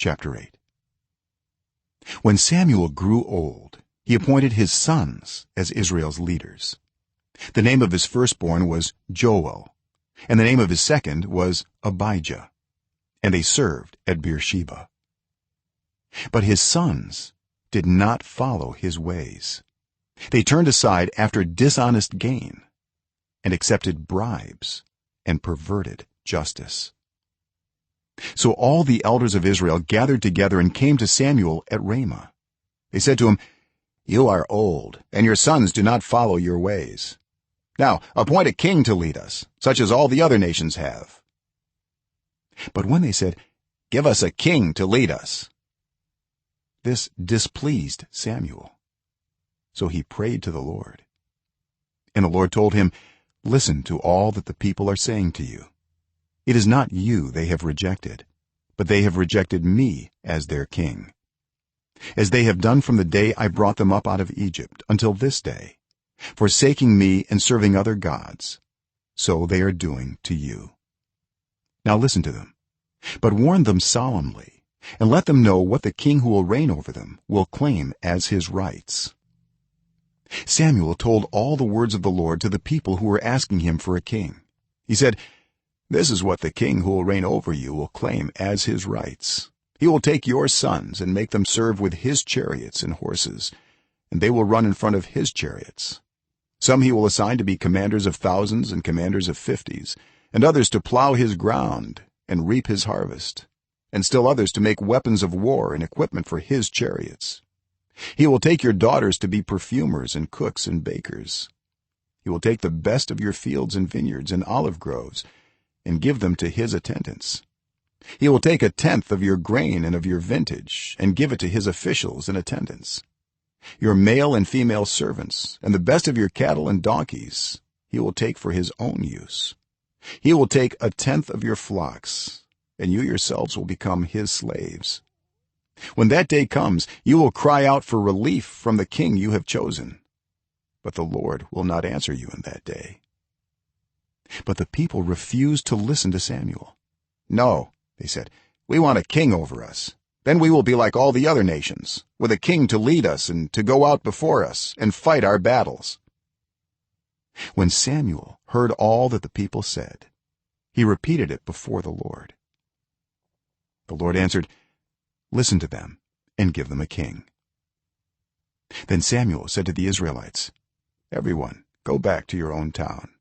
chapter 8. When Samuel grew old, he appointed his sons as Israel's leaders. The name of his firstborn was Joel, and the name of his second was Abijah, and they served at Beersheba. But his sons did not follow his ways. They turned aside after dishonest gain and accepted bribes and perverted justice. So all the elders of Israel gathered together and came to Samuel at Ramah. They said to him, "You are old, and your sons do not follow your ways. Now appoint a king to lead us, such as all the other nations have." But when they said, "Give us a king to lead us," this displeased Samuel. So he prayed to the Lord. And the Lord told him, "Listen to all that the people are saying to you. It is not you they have rejected, but they have rejected me as their king, as they have done from the day I brought them up out of Egypt until this day, forsaking me and serving other gods. So they are doing to you. Now listen to them, but warn them solemnly, and let them know what the king who will reign over them will claim as his rights." Samuel told all the words of the Lord to the people who were asking him for a king. He said, "This is what the king who will reign over you will claim as his rights. He will take your sons and make them serve with his chariots and horses, and they will run in front of his chariots. Some he will assign to be commanders of thousands and commanders of 50s, and others to plow his ground and reap his harvest, and still others to make weapons of war and equipment for his chariots. He will take your daughters to be perfumers and cooks and bakers. He will take the best of your fields and vineyards and olive groves and give them to his attendants. He will take 1/10 of your grain and of your vintage and give it to his officials and attendants. Your male and female servants and the best of your cattle and donkeys he will take for his own use. He will take 1/10 of your flocks, and you yourselves will become his slaves. When that day comes, you will cry out for relief from the king you have chosen, but the Lord will not answer you in that day." But the people refused to listen to Samuel. "No," they said, "we want a king over us. Then we will be like all the other nations, with a king to lead us and to go out before us and fight our battles." When Samuel heard all that the people said, he repeated it before the Lord. The Lord answered, "Listen to them and give them a king." Then Samuel said to the Israelites, "Everyone, go back to your own town."